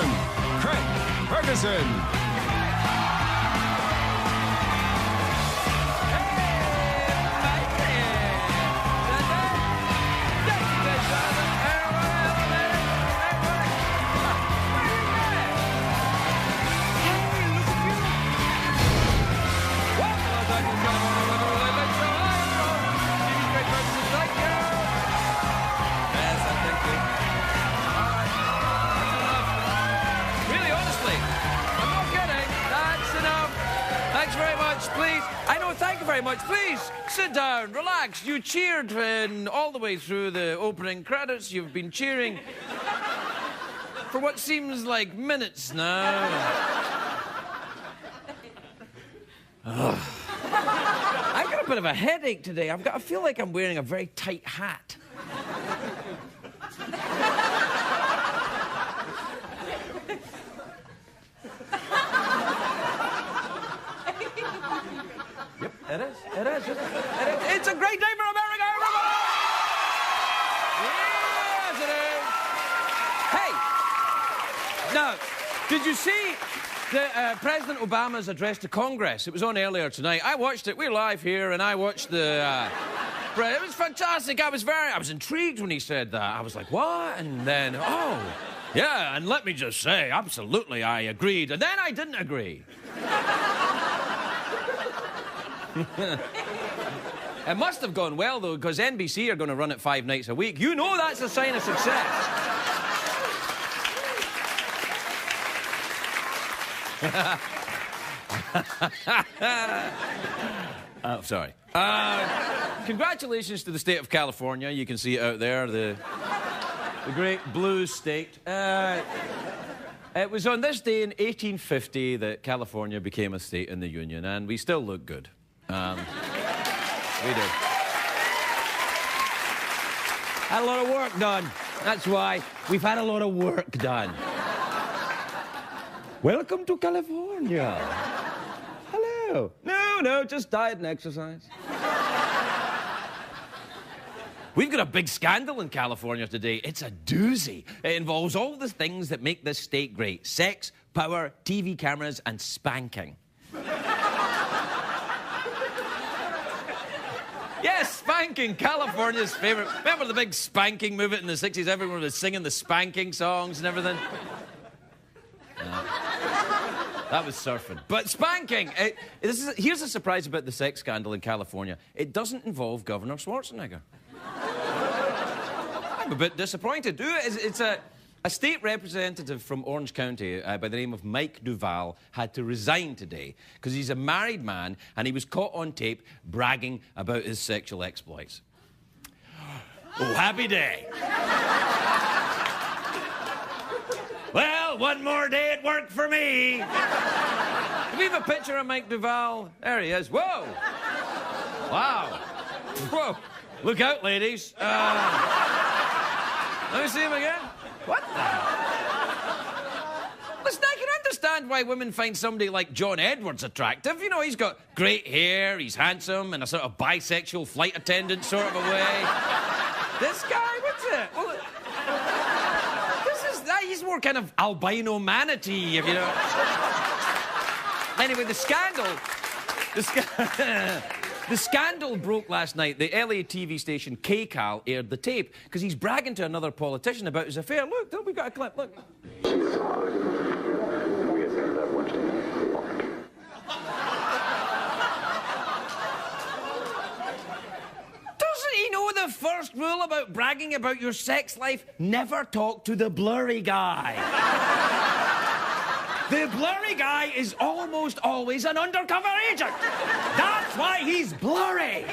gentlemen, Craig Ferguson. Please, I know, thank you very much. Please, sit down, relax. You cheered all the way through the opening credits. You've been cheering for what seems like minutes now. I've got a bit of a headache today. I feel like I'm wearing a very tight hat. It is. It's a great day for America, everybody! Yes, it is. Hey, now, did you see President Obama's address to Congress? It was on earlier tonight. I watched it. We're live here, and I watched the... it was fantastic. I was intrigued when he said that. I was like, what? And then, oh, yeah, and let me just say, absolutely, I agreed. And then I didn't agree. It must have gone well, though, because NBC are going to run it 5 nights a week. You know that's a sign of success. Oh, sorry. Congratulations to the state of California. You can see it out there, the great blue state. It was on this day in 1850 that California became a state in the Union, and we still look good. We do. Had a lot of work done. That's why we've had a lot of work done. Welcome to California. Hello. No, just diet and exercise. We've got a big scandal in California today. It's a doozy. It involves all the things that make this state great. Sex, power, TV cameras, and spanking. Yes, spanking, California's favourite. Remember the big spanking movement in the 60s? Everyone was singing the spanking songs and everything. That was surfing. But spanking, here's a surprise about the sex scandal in California. It doesn't involve Governor Schwarzenegger. I'm a bit disappointed. It's a state representative from Orange County by the name of Mike Duval had to resign today because he's a married man and he was caught on tape bragging about his sexual exploits. Oh, happy day. Well, one more day at work for me. Do we have a picture of Mike Duval? There he is. Whoa. Wow. Whoa. Look out, ladies. Let me see him again. What the? Listen, I can understand why women find somebody like John Edwards attractive. You know, he's got great hair, he's handsome, and a sort of bisexual flight attendant sort of a way. This guy, what's it? Well, he's more kind of albino manatee, if you know. Anyway, the scandal broke last night. The LA TV station Qual aired the tape because he's bragging to another politician about his affair. Look, we've got a clip, look. Doesn't he know the first rule about bragging about your sex life? Never talk to the blurry guy. The blurry guy is almost always an undercover agent. That's why he's blurry.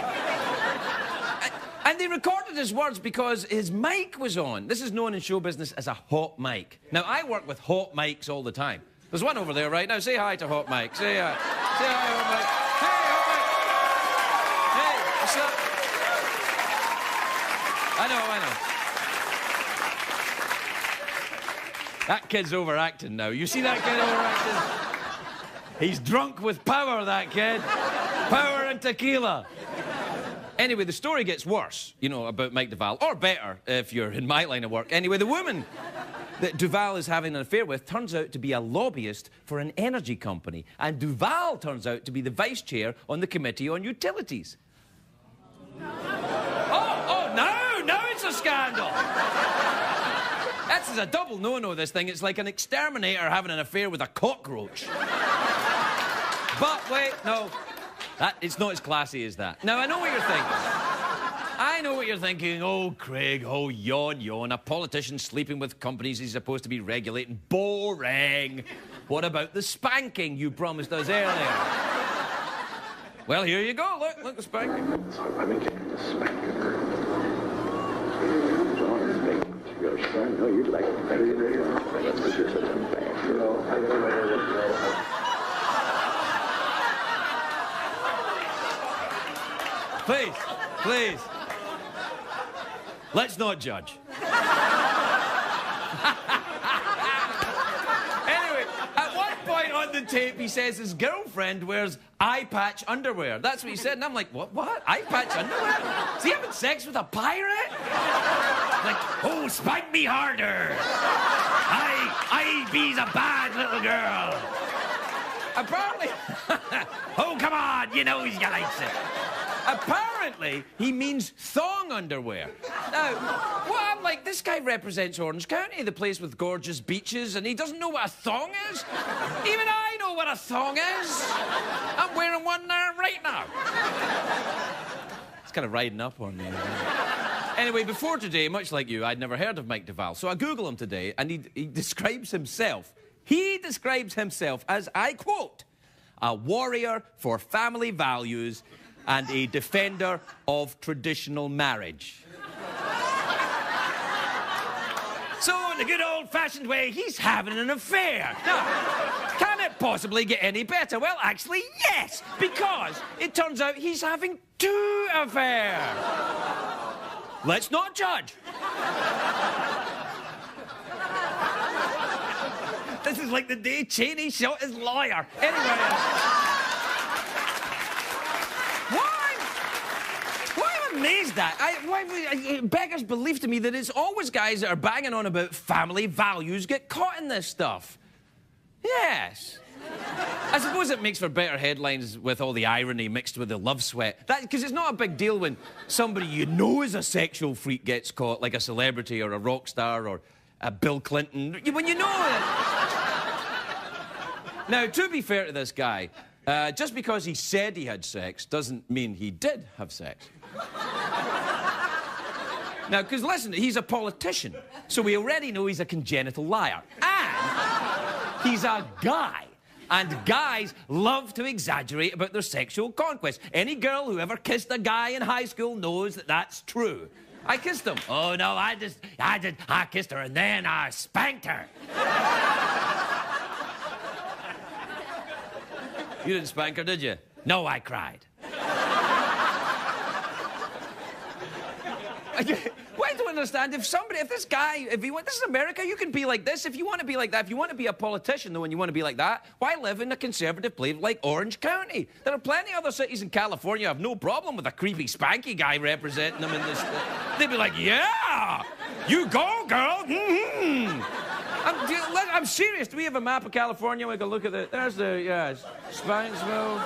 And they recorded his words because his mic was on. This is known in show business as a hot mic. Now, I work with hot mics all the time. There's one over there right now. Say hi to hot mic. Say hi. Say hi, hot mic. Hey, hot mic. Hey, what's up? I know. That kid's overacting now. You see that kid overacting? He's drunk with power, that kid. Power and tequila. Anyway, the story gets worse, you know, about Mike Duval. Or better, if you're in my line of work. Anyway, the woman that Duval is having an affair with turns out to be a lobbyist for an energy company. And Duval turns out to be the vice chair on the Committee on Utilities. Now it's a scandal! This is a double no-no, this thing. It's like an exterminator having an affair with a cockroach. But wait, no. It's not as classy as that. Now, I know what you're thinking. Oh, Craig, oh, yawn. A politician sleeping with companies he's supposed to be regulating. Boring. What about the spanking you promised us earlier? Well, here you go. Look, the spanking. Let me get the spanking. I know you'd like to better than this is a bad girl. Please. Let's not judge. Anyway, at one point on the tape, he says his girlfriend wears eye patch underwear. That's what he said, and I'm like, what? Eye patch underwear? Is he having sex with a pirate? Like, oh, spank me harder. I be's a bad little girl. Apparently... oh, come on, you know he likes it. Apparently, he means thong underwear. Now, I'm like, this guy represents Orange County, the place with gorgeous beaches, and he doesn't know what a thong is? Even I know what a thong is. I'm wearing one there right now. It's kind of riding up on me. Anyway, before today, much like you, I'd never heard of Mike Duval, so I Google him today, and he describes himself. He describes himself as, I quote, a warrior for family values and a defender of traditional marriage. So, in the good old-fashioned way, he's having an affair. Now, can it possibly get any better? Well, actually, yes, because it turns out he's having 2 affairs. Let's not judge. This is like the day Cheney shot his lawyer. Anyway... amazed at. It beggars belief to me that it's always guys that are banging on about family values get caught in this stuff. Yes. I suppose it makes for better headlines with all the irony mixed with the love sweat. Because it's not a big deal when somebody you know is a sexual freak gets caught, like a celebrity or a rock star or a Bill Clinton. When you know it. Now, to be fair to this guy, just because he said he had sex doesn't mean he did have sex. Now, because listen, he's a politician, so we already know he's a congenital liar. And he's a guy. And guys love to exaggerate about their sexual conquest. Any girl who ever kissed a guy in high school knows that that's true. I kissed him. Oh, no, I kissed her and then I spanked her. You didn't spank her, did you? No, I cried. I don't understand. If this guy, this is America, you can be like this. If you want to be like that, if you want to be a politician, though, and you want to be like that, why live in a conservative place like Orange County? There are plenty of other cities in California who have no problem with a creepy, spanky guy representing them in this. They'd be like, yeah, you go, girl. Mm-hmm. I'm serious. Do we have a map of California? We can look at it. There's the, Spanksville,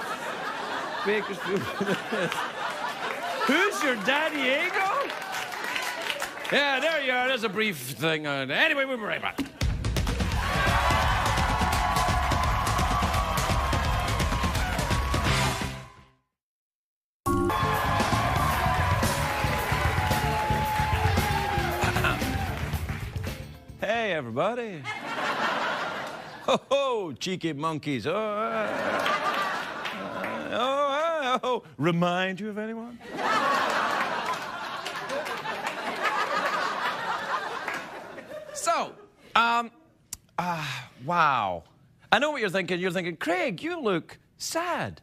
Bakersfield. Who's your daddy, Diego? Yeah, there you are. There's a brief thing on it. Anyway, we'll be right back. Hey, everybody. Ho, cheeky monkeys. Oh, remind you of anyone? So, wow. I know what you're thinking. You're thinking, Craig, you look sad.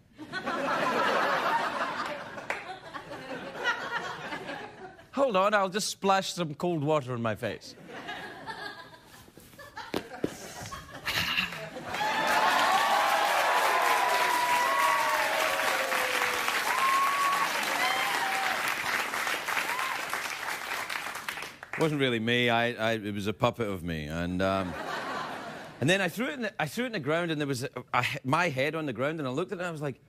Hold on, I'll just splash some cold water in my face. wasn't really me. It was a puppet of me, and then I threw it in the ground, and there was my head on the ground, and I looked at it, and I was like,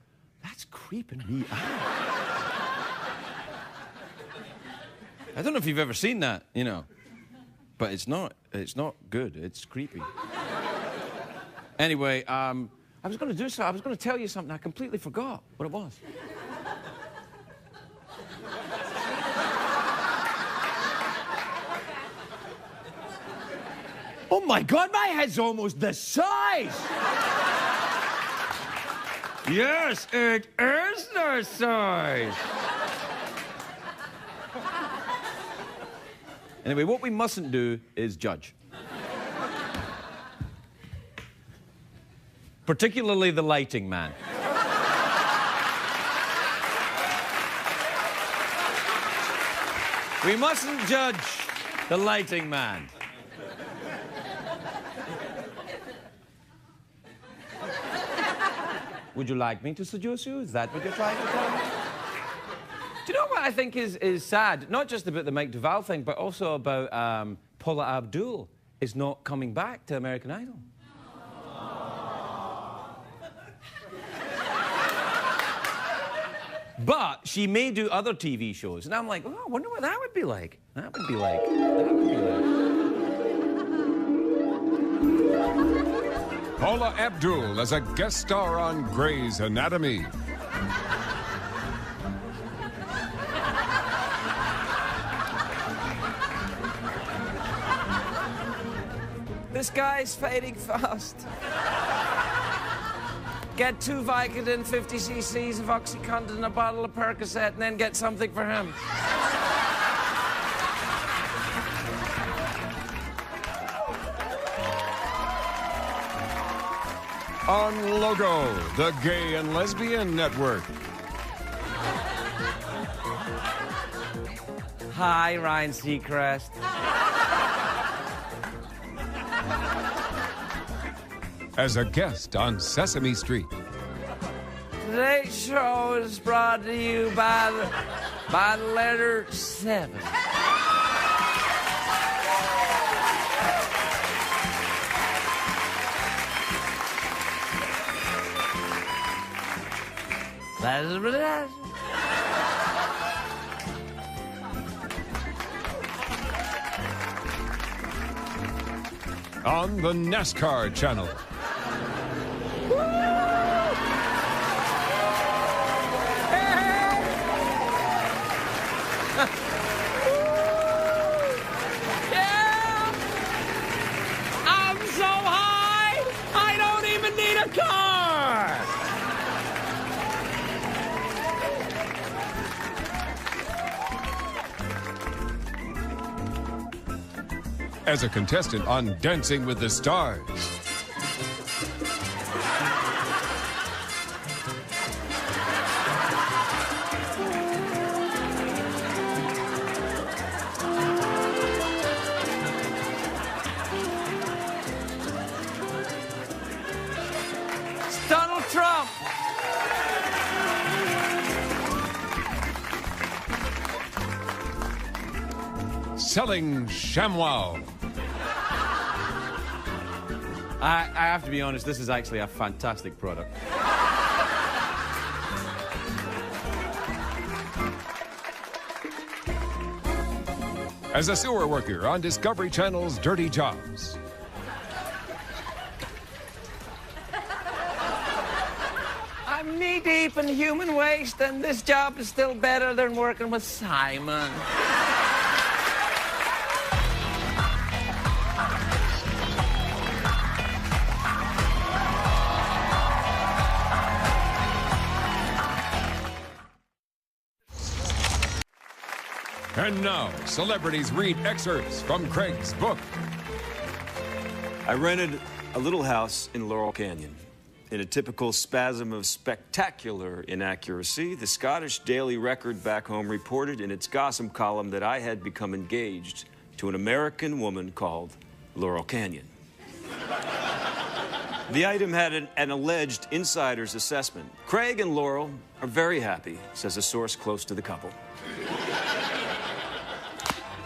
that's creeping me out. I don't know if you've ever seen that, you know, but it's not good. It's creepy. Anyway, I was going to tell you something. I completely forgot what it was. Oh my God, my head's almost the size. Yes, it is the size. Anyway, what we mustn't do is judge. Particularly the lighting man. We mustn't judge the lighting man. Would you like me to seduce you? Is that what you're trying to tell me? Do you know what I think is sad? Not just about the Mike Duval thing, but also about Paula Abdul is not coming back to American Idol. But she may do other TV shows. And I'm like, oh, I wonder what that would be like. That would be like. That would be like. Paula Abdul as a guest star on Grey's Anatomy. This guy's fading fast. Get 2 Vicodin, 50 cc's of OxyContin, and a bottle of Percocet, and then get something for him. On Logo, the Gay and Lesbian Network. Hi, Ryan Seacrest. As a guest on Sesame Street. Today's show is brought to you by the letter 7. On the NASCAR channel. Yeah! I'm so high, I don't even need a car! As a contestant on Dancing with the Stars. Donald Trump! Selling ShamWow. I have to be honest, this is actually a fantastic product. As a sewer worker on Discovery Channel's Dirty Jobs. I'm knee-deep in human waste, and this job is still better than working with Simon. And now, celebrities read excerpts from Craig's book. I rented a little house in Laurel Canyon. In a typical spasm of spectacular inaccuracy, the Scottish Daily Record back home reported in its gossip column that I had become engaged to an American woman called Laurel Canyon. The item had an alleged insider's assessment. Craig and Laurel are very happy, says a source close to the couple.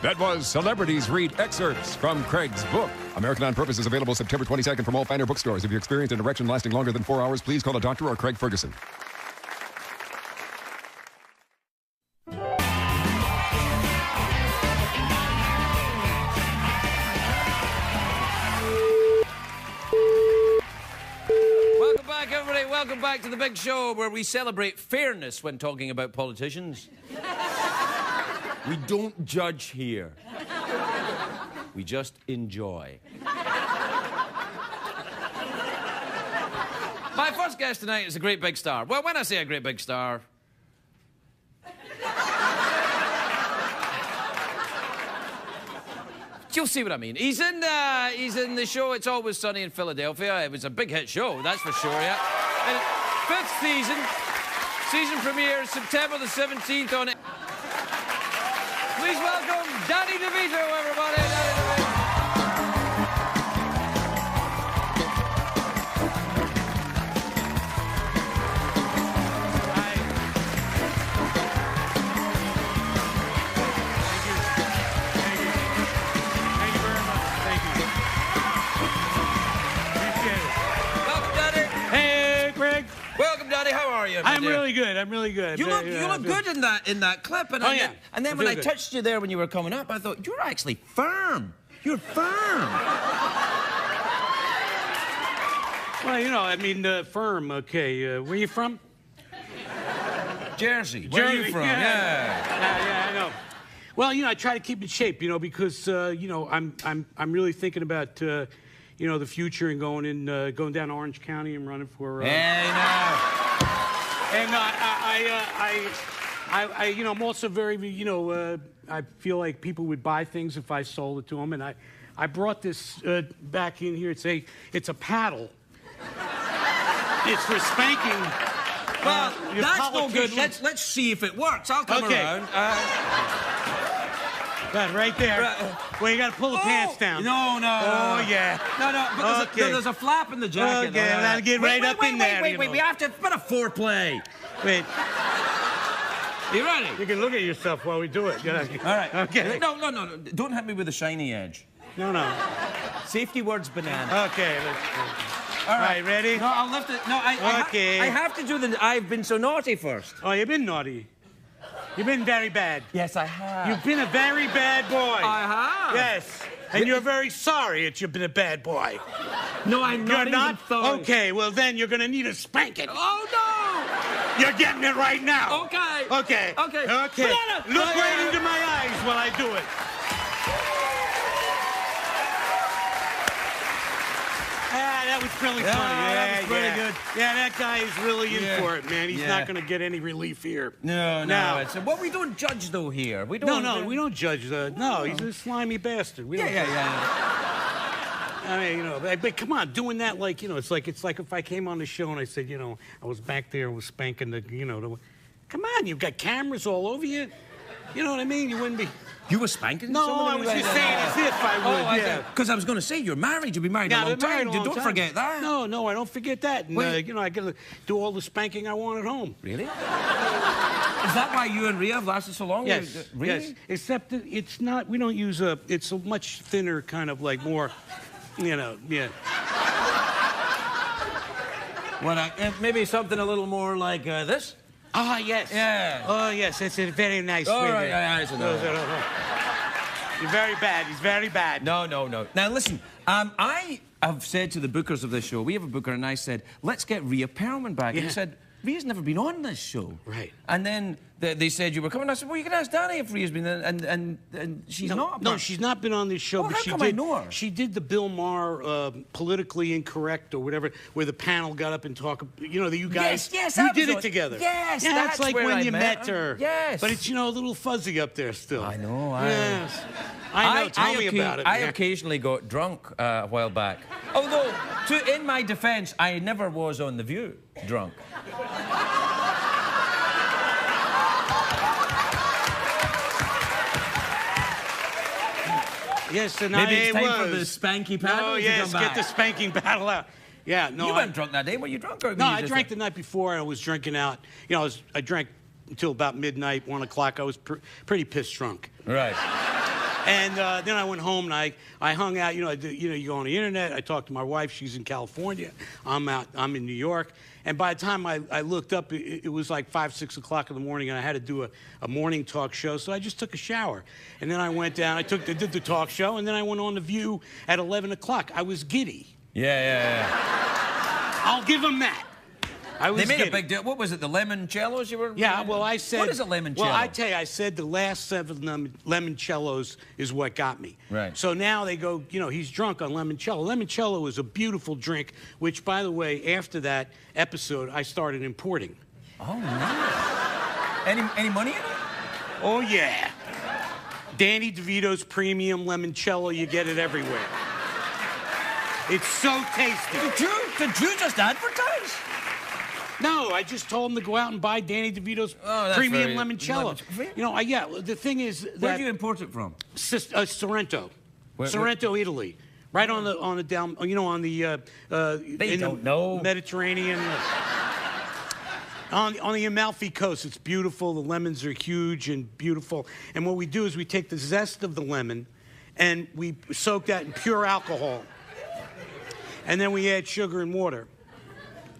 That was Celebrities Read Excerpts from Craig's book. American on Purpose is available September 22nd from all finer bookstores. If you experience an erection lasting longer than 4 hours, please call a doctor or Craig Ferguson. Welcome back, everybody. Welcome back to the big show where we celebrate fairness when talking about politicians. We don't judge here. We just enjoy. My first guest tonight is a great big star. Well, when I say a great big star... you'll see what I mean. He's in the show It's Always Sunny in Philadelphia. It was a big hit show, that's for sure, yeah. And 5th season. Season premiere September the 17th on... Please welcome Danny DeVito, everybody. Danny DeVito. Hi. Thank you. Thank you very much. Thank you. Appreciate it. Welcome, Danny. Hey, Craig. Welcome, Danny. How are you? I'm really good. I'm really good. You look good in that clip. And Oh, yeah. And then I when feel I good. touched you there when you were coming up, I thought, you're actually firm. You're firm. Well, you know, I mean, firm. Okay, where you from? Jersey. Where are you Jersey, from? Yeah, I know. Well, you know, I try to keep in shape, you know, because you know, I'm really thinking about you know, the future and going down to Orange County and running for. Hey, now. And I, you know, I'm also very, you know, I feel like people would buy things if I sold it to them, and I brought this back in here. It's a paddle. It's for spanking. Well, your that's no good. politicians. Let's see if it works. I'll come Okay. around. That right there. Well, you got to pull the pants down. No. Oh, yeah. No, but Okay. there's a flap in the jacket. Okay, I'll get right up in there, Wait, you know. we have to put a foreplay. Wait, You ready? you can look at yourself while we do it. All right. Okay. No. Don't hit me with a shiny edge. No. Safety word's banana. Okay. All right, ready? No, I'll lift it. No, Okay. I have to do the I've been so naughty first. Oh, you've been naughty. You've been very bad. Yes, I have. You've been a very bad boy. I have. Yes. And you're very sorry that you've been a bad boy. No, I'm not. You're not? Even sorry. Okay, well then you're gonna need a spanking. Oh no! You're getting it right now. Okay. Okay. Okay. Banana. Look right into my eyes while I do it. That was really funny. that was pretty good. Yeah, that guy is really in Yeah. for it, man. He's Yeah. not going to get any relief here. No. No. It's well, we don't judge though here. We don't. No, we don't judge. No, he's a slimy bastard. We don't judge. I mean, you know, but come on, doing that like, you know, it's like if I came on the show and I said, you know, I was back there and was spanking the, you know, come on, you've got cameras all over you. You know what I mean? You wouldn't be. You were spanking No, somebody? I was just saying as if I would. Yeah. Because I was going to say you're married. You've been married a long I've been married time. a long Don't time. forget that. No, I don't forget that. And, Wait. you know, I got to do all the spanking I want at home. Really? Is that why you and Rhea have lasted so long? Yes. Really? Yes. Except that it's not. We don't use a. It's a much thinner kind of like more. You know. Yeah. Well, maybe something a little more like this. Ah, yes. Yeah. Oh, yes. It's a very nice. All way right. to- Yeah, it's enough. You're very bad. He's very bad. No. Now, listen, I have said to the bookers of this show, we have a booker, and I said, let's get Rhea Perlman back. And he Yeah. said, Rhea's never been on this show. Right. And then they said you were coming. I said, well, you can ask Danny if Rhea's been, and she's not. No, she's not been on this show, Well, but how she come did. I know her? She did the Bill Maher politically incorrect or whatever, where the panel got up and talked. You know, that you guys. Yes, you that did was it together. Yes, yeah, that's like where when I you met met her. Yes. But it's, you know, a little fuzzy up there still. I know. Yes. I know. Tell me about it. I man. occasionally got drunk a while back. Although, in my defence, I never was on The View drunk. Yes, and Maybe it's I time for the was. spanky paddle Oh, to yes, come get back. the spanking paddle out. Yeah, no. You weren't drunk that day. Were you drunk? Or No, you I just drank the night before, and I was drinking out. You know, I drank until about midnight, 1 o'clock. I was pretty pissed drunk. Right. And then I went home and I hung out. You know, you go on the internet. I talked to my wife. She's in California. I'm in New York. And by the time I looked up, it was like 5, 6 o'clock in the morning, and I had to do a morning talk show. So I just took a shower, and then I went down. Did the talk show, and then I went on The View at 11 o'clock. I was giddy. Yeah. I'll give them that. They made a big deal. What was it, the limoncellos you were... Yeah, well, I said... What is a limoncello? Well, I tell you, I said the last 7 limoncellos is what got me. Right. So now they go, you know, he's drunk on limoncello. Limoncello is a beautiful drink, which, by the way, after that episode, I started importing. Oh, nice. Any money in it? Oh, yeah. Danny DeVito's premium limoncello, you get it everywhere. It's so tasty. Did you just advertise? No, I just told him to go out and buy Danny DeVito's premium limoncello. You know, yeah, the thing is that... Where do you import it from? Sorrento. Sorrento, Italy. Right on the down, you know, on the... They don't know. Mediterranean. On the Amalfi Coast, it's beautiful. The lemons are huge and beautiful. And what we do is we take the zest of the lemon and we soak that in pure alcohol. And then we add sugar and water.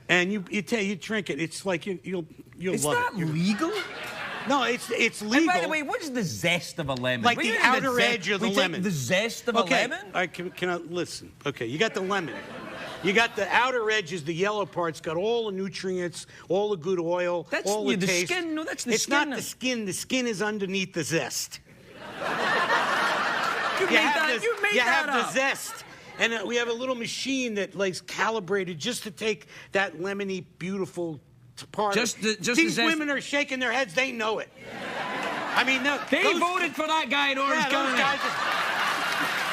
And you drink it. It's like you'll love it. Is that legal? No, it's legal. And by the way, what is the zest of a lemon? Like the outer edge of the lemon. Take the zest of a lemon? All right, can I listen? Okay, you got the lemon. You got the outer edges, the yellow part's got all the nutrients, all the good oil, all the taste. Skin. No, that's the it's skin. It's not the skin. The skin is underneath the zest. You made that You up. have the zest. And we have a little machine that like calibrated just to take that lemony, beautiful part. These women are shaking their heads. They know it. I mean, no, they voted for that guy in Orange County.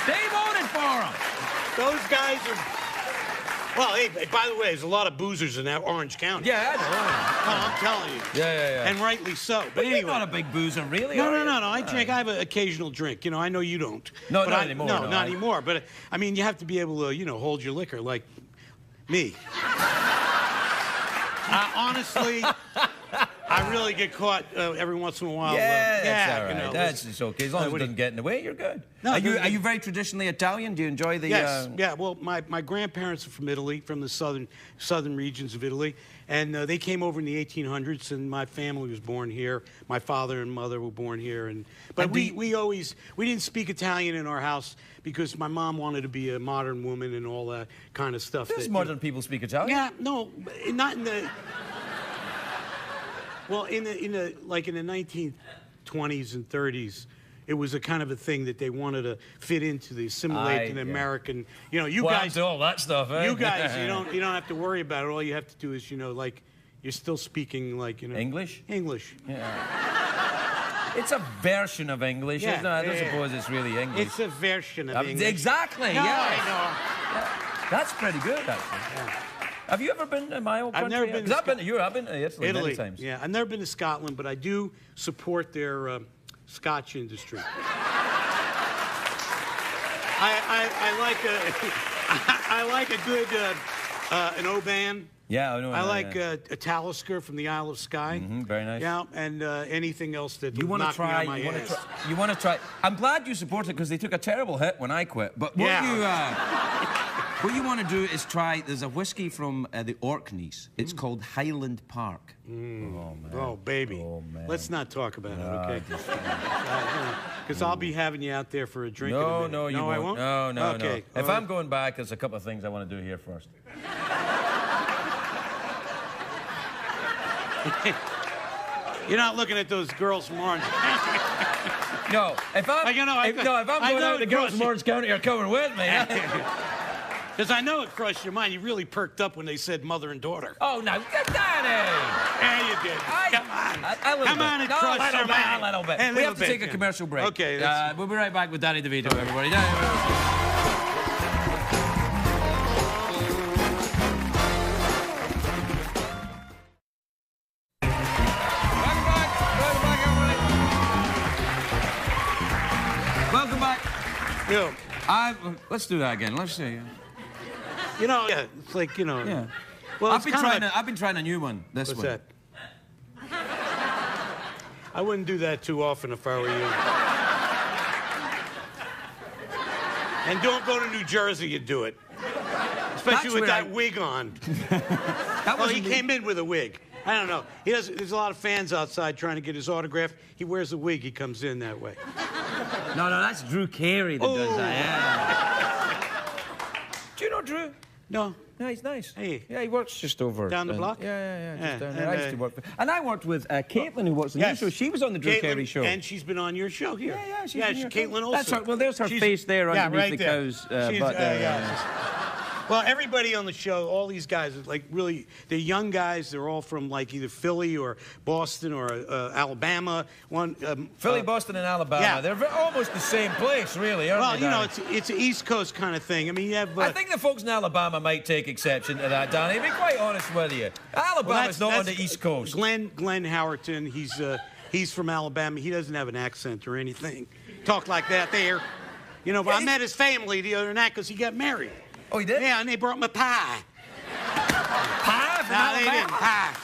They voted for him. Those guys are... Well, hey, by the way, there's a lot of boozers in that Orange County. Yeah, I know. No, I'm telling you. Yeah. And rightly so. But anyway, you're not a big boozer, really. No. I drink. I have an occasional drink. You know, I know you don't. No, not anymore. No, not anymore. But I mean, you have to be able to, you know, hold your liquor like me. Honestly, I really get caught every once in a while. That's all right. You know, That's okay. As long as it doesn't get in the way, you're good. No, are you very traditionally Italian? Do you enjoy the... Yes. Yeah, well, my grandparents are from Italy, from the southern regions of Italy. And they came over in the 1800s, and my family was born here. My father and mother were born here. But we didn't speak Italian in our house because my mom wanted to be a modern woman and all that kind of stuff. Does modern people speak Italian? Yeah, no, not in the... Well, in the 1920s and 30s, it was a kind of a thing that they wanted to fit into the assimilate in American. You know, you guys do all that stuff. Eh? You guys, you don't have to worry about it. All you have to do is, you know, like you're still speaking like, you know, English. English. Yeah. It's a version of English. Yeah, Isn't it? I don't suppose it's really English. It's a version of English. Exactly. No, yeah. I know. Yeah. That's pretty good, actually. Yeah. Have you ever been to my old country? I've never been. I've been to Europe. I've been to Italy many times. Yeah, I've never been to Scotland, but I do support their Scotch industry. I like a good an Oban. Yeah, I know. I like a Talisker from the Isle of Skye. Very nice. Yeah, and anything else that you want to try. You want to try. I'm glad you support it because they took a terrible hit when I quit. But what you want to do is try. There's a whiskey from the Orkneys. It's called Highland Park. Oh man. Oh baby. Oh man. Let's not talk about it, okay? Because I'll be having you out there for a drink. No, in a minute. you won't. I won't. No. Okay. If I'm going back, there's a couple of things I want to do here first. You're not looking at those girls from Orange. No, if I'm going out, the girls from Orange County are coming with me. Because I know it crossed your mind. You really perked up when they said mother and daughter. Oh, no, get that in. Yeah, you did. Come on, it crossed your mind. A little bit. We have to take a commercial break. Okay. We'll be right back with Danny DeVito, everybody. Welcome back. Yo. Let's do that again. Let's see. You know, yeah, it's like, you know. Yeah. Well, I've been trying a new one. This one. What's that? I wouldn't do that too often if I were you. And don't go to New Jersey and do it. Especially with that wig on. He came in with a wig. I don't know. There's a lot of fans outside trying to get his autograph. He wears a wig. He comes in that way. No, that's Drew Carey that does that. Yeah. Do you know Drew? No. No, he's nice. Hey. Yeah, he works just over... Down the block? Yeah, just down there. I used to work with... And I worked with Caitlin, who works on your show. She was on the Drew Carey show. And she's been on your show here. Yeah, she's Caitlin also. That's her, well, there's her face there underneath the cow's butt there. Well, everybody on the show, all these guys, like really, they're young guys. They're all from like either Philly or Boston or Alabama. Philly, Boston, and Alabama. Yeah. They're almost the same place, really, aren't they? Well, you know, it's an East Coast kind of thing. I mean, you have... I think the folks in Alabama might take exception to that, Danny. To be quite honest with you. Alabama's not on the East Coast. Glenn Howerton, he's from Alabama. He doesn't have an accent or anything. Talk like that there. You know, but I met his family the other night because he got married. Oh, he did? Yeah, and they brought me pie. Pie from Alabama? They didn't. Pie.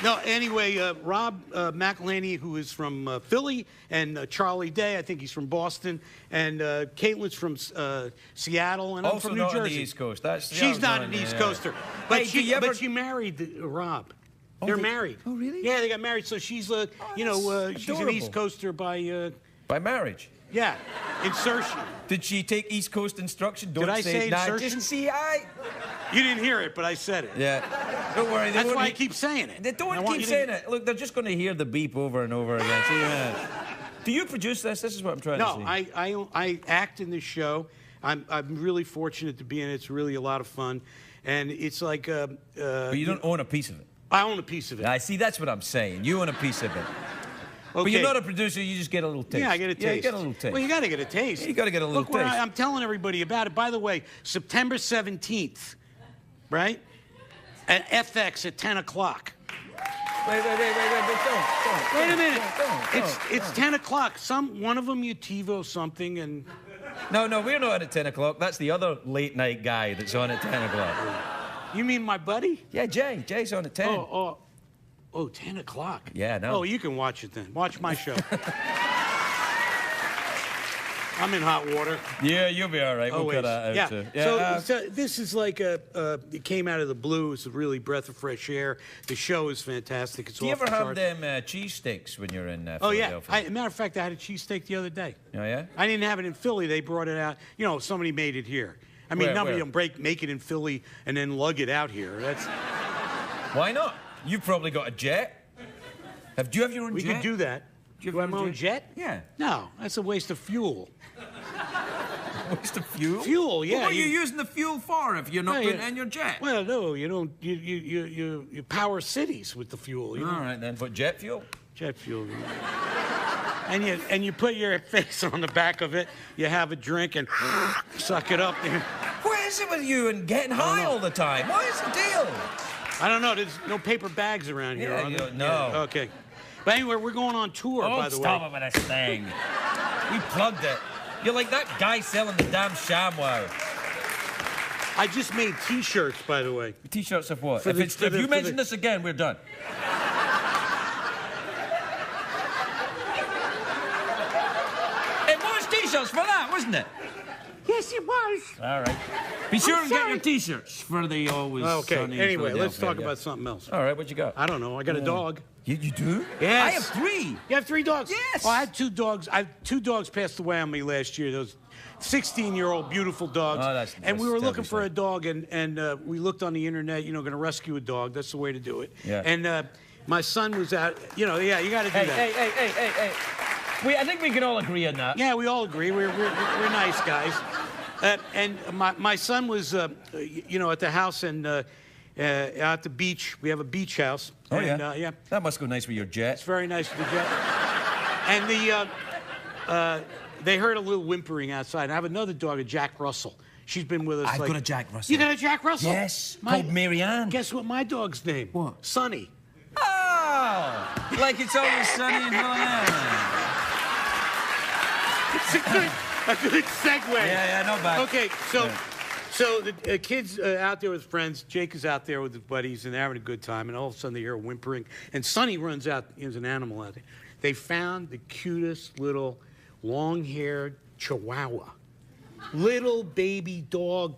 No, anyway, Rob McElhaney, who is from Philly, and Charlie Day, I think he's from Boston, and Caitlin's from Seattle, and I'm from New Jersey. Also not on the East Coast. She's not an East Coaster. But she married Rob. They're married. Oh, really? Yeah, they got married, so she's, she's an East Coaster by... By marriage? Yeah, insertion. Did she take East Coast instruction? Did I say insertion? Just see, You didn't hear it, but I said it. Yeah. Don't worry. That's why I keep saying it. They don't keep saying it. Look, they're just going to hear the beep over and over again. See, do you produce this? This is what I'm trying to see. No, I act in this show. I'm really fortunate to be in it. It's really a lot of fun. And it's like... but you don't own a piece of it. I own a piece of it. I see, that's what I'm saying. You own a piece of it. Okay. But you're not a producer, you just get a little taste. Yeah, I get a taste. Yeah, you get a little taste. Well, you got to get a taste. Yeah, you got to get a little taste. I'm telling everybody about it. By the way, September 17th, right? At FX at 10 o'clock. Wait, don't. Wait a minute. Don't. It's 10 o'clock. One of them you TiVo something and... No, we're not at 10 o'clock. That's the other late night guy that's on at 10 o'clock. You mean my buddy? Yeah, Jay. Jay's on at 10. Oh, 10 o'clock. Yeah, no. Oh, you can watch it then. Watch my show. I'm in hot water. Yeah, you'll be all right. We'll cut that out, too. Yeah. So this is like it came out of the blue. It's a really breath of fresh air. The show is fantastic. It's Do you ever have them cheesesteaks when you're in Philadelphia? Oh, yeah. Matter of fact, I had a cheesesteak the other day. Oh, yeah? I didn't have it in Philly. They brought it out. You know, somebody made it here. I mean, nobody will make it in Philly and then lug it out here. That's... Why not? You've probably got a jet. Do you have your own jet? We could do that. Do you have my own jet? Yeah. No, that's a waste of fuel. Waste of fuel? Fuel, yeah. Well, what are you using the fuel for if you're not putting it in your jet? Well, no, you don't. You power cities with the fuel. All right, then. But jet fuel? Jet fuel. And you put your face on the back of it. You have a drink and suck it up. What is it with you and getting high all the time? What is the deal? I don't know. There's no paper bags around here, are there? No. Yeah, okay. But anyway, we're going on tour, by the way. Stop it with this thing. You plugged it. You're like that guy selling the damn ShamWow. I just made T-shirts, by the way. T-shirts of what? If you mention this again, we're done. It was T-shirts for that, wasn't it? Yes, it was. All right. Be sure and get your T-shirts for the Always Sunny. Anyway, let's talk about something else. All right, what you got? I don't know. I got a dog. You do? Yes. I have 3. You have 3 dogs? Yes. Oh, I had 2 dogs. 2 dogs passed away on me last year. Those 16-year-old beautiful dogs. Oh, that's and we were looking for a dog, and we looked on the internet, going to rescue a dog. That's the way to do it. Yeah. And my son was out, you got to do that. Hey. I think we can all agree on that. Yeah, we all agree. We're nice guys. And my son was, at the house and at the beach. We have a beach house. Oh, and, yeah? That must go nice with your jet. It's very nice with the jet. And they heard a little whimpering outside. I have another dog, a Jack Russell. She's been with us. I've got a Jack Russell. You got a Jack Russell? Yes, called Marianne. Guess what my dog's name? What? Sonny. Oh, like it's always sunny in Philadelphia. It's a good segue. Yeah, not bad. Okay, so the kid's out there with friends. Jake is out there with his buddies, and they're having a good time. And all of a sudden, they hear whimpering. And Sonny runs out. There's an animal out there. They found the cutest little long-haired Chihuahua. little baby dog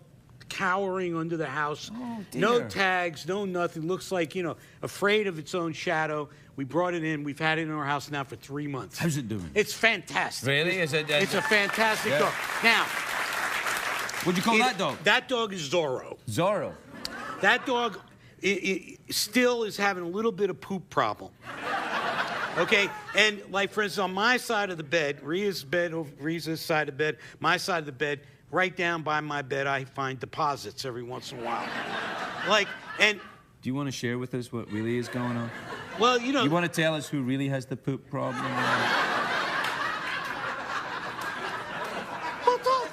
cowering under the house. Oh, dear. No tags, no nothing. Looks like, you know, afraid of its own shadow. We brought it in. We've had it in our house now for 3 months. How's it doing? It's fantastic. Really? Is it? It's a fantastic dog. Now, what'd you call that dog? That dog is Zorro. Zorro. That dog still is having a little bit of poop problem. Okay, and like for instance, on my side of the bed, Rhea's side of the bed, my side of the bed, right down by my bed, I find deposits every once in a while. And do you want to share with us what really is going on? well, you know, You want to tell us who really has the poop problem?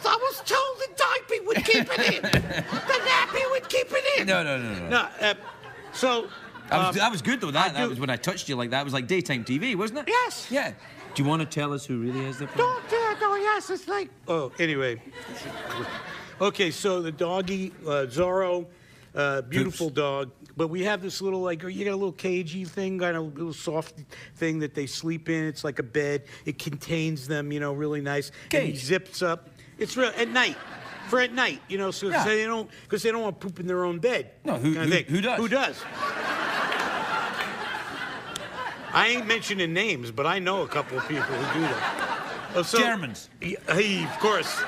I was told the diaper would keep it in. The nappy would keep it in. No. So. That was good though. That do- was when I touched you like that. It was like daytime TV, wasn't it? Yes. Yeah. Do you want to tell us who really has the problem? No, yes, it's like. Oh, anyway. Okay, so the doggy, Zorro, beautiful dog. But we have this little, like, you got a little cagey thing, got a little soft thing that they sleep in. It's like a bed. It contains them, you know, really nice. And he Cage. zips up. It's real at night. For at night, you know, so Yeah. they don't want to poop in their own bed. No, who kind of thing. does? Who does? I ain't mentioning names, but I know a couple of people who do that. Oh, so, Germans. Of course.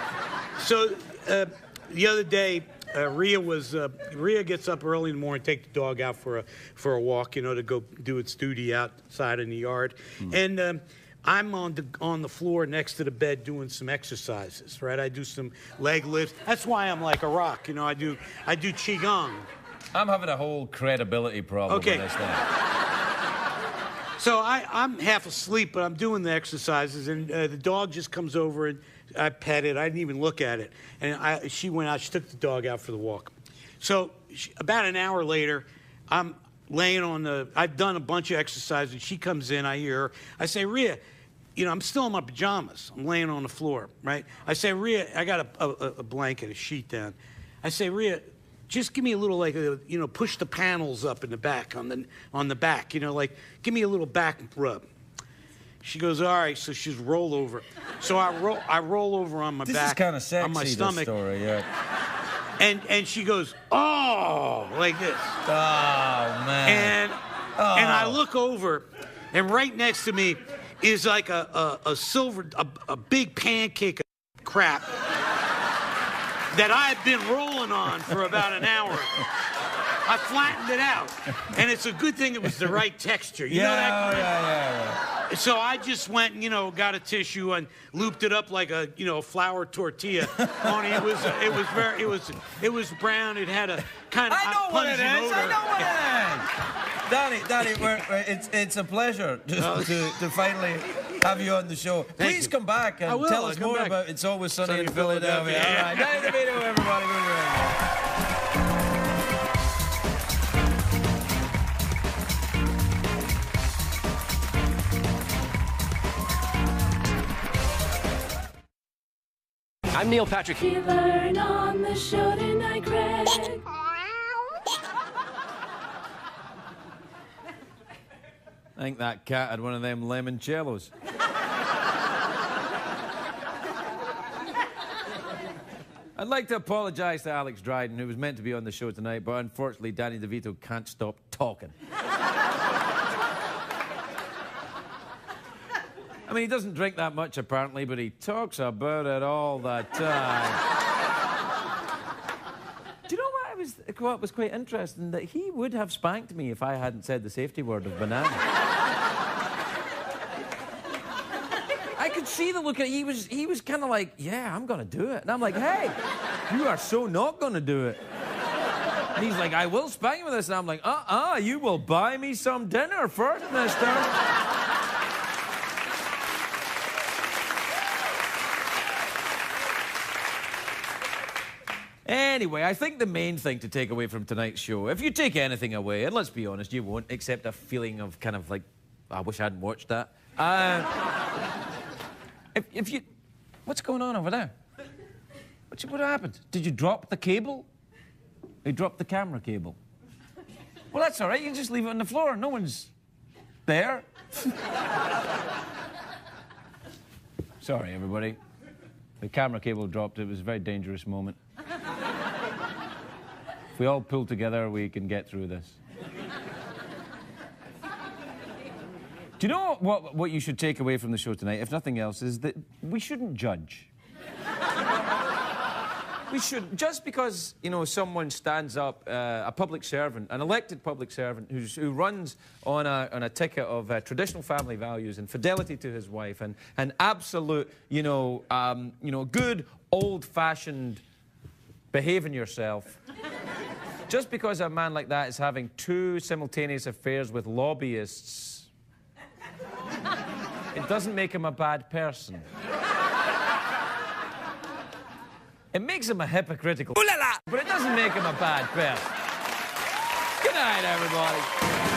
So the other day, Rhea gets up early in the morning, take the dog out for a walk, you know, to go do its duty outside in the yard, and I'm on the floor next to the bed doing some exercises. Right, I do some leg lifts. That's why I'm like a rock, you know. I do qigong. I'm having a whole credibility problem Okay. with this thing. So I'm half asleep, but I'm doing the exercises, and the dog just comes over, and I pet it. I didn't even look at it. And she went out. She took the dog out for the walk. So about an hour later, I'm laying on I've done a bunch of exercises. She comes in. I hear her. I say, Rhea, you know, I'm still in my pajamas. I'm laying on the floor, right? I say, Rhea, I got a blanket, a sheet down. I say, Rhea, just give me a little, like, you know, push the panels up in the back, on the back, you know, like, give me a little back rub. She goes, all right, so she's roll over. So I roll over on my back, This is kind of sexy, on my this stomach, story, yeah. and she goes, oh, like this. Oh, man. And I look over, and right next to me is like a big pancake of crap that I've been rolling on for about an hour. I flattened it out, and it's a good thing it was the right texture. You know that? Yeah. So I just went and, you know, got a tissue and looped it up like a, you know, flour tortilla. Only it was brown. It had a kind of I know what it is. pungent odor. I know what it is. Danny, it's a pleasure to finally have you on the show. Please you. come back and tell us more about It's Always Sunny in Philadelphia. All right, Danny DeVito, everybody. I'm Neil Patrick. You learn on the show tonight, Craig. I think that cat had one of them limoncellos. I'd like to apologize to Alex Dryden, who was meant to be on the show tonight, but unfortunately Danny DeVito can't stop talking. I mean, he doesn't drink that much, apparently, but he talks about it all the time. Do you know what was quite interesting? That he would have spanked me if I hadn't said the safety word of banana. I could see the look at he was kind of like, yeah, I'm going to do it. And I'm like, hey, you are so not going to do it. And he's like, I will spank you with this. And I'm like, you will buy me some dinner first, mister. Anyway, I think the main thing to take away from tonight's show, if you take anything away, and let's be honest, you won't, except a feeling of kind of like, I wish I hadn't watched that. If you... What's going on over there? What happened? Did you drop the cable? You dropped the camera cable. Well, that's all right. You can just leave it on the floor. No one's there. Sorry, everybody. The camera cable dropped. It was a very dangerous moment. If we all pull together, we can get through this. Do you know what you should take away from the show tonight, if nothing else, is that we shouldn't judge. We should, just because, you know, someone stands up, a public servant, an elected public servant who runs on a ticket of traditional family values and fidelity to his wife and absolute, good old-fashioned behaving yourself. Just because a man like that is having 2 simultaneous affairs with lobbyists, it doesn't make him a bad person. It makes him a hypocritical, but it doesn't make him a bad person. Good night, everybody.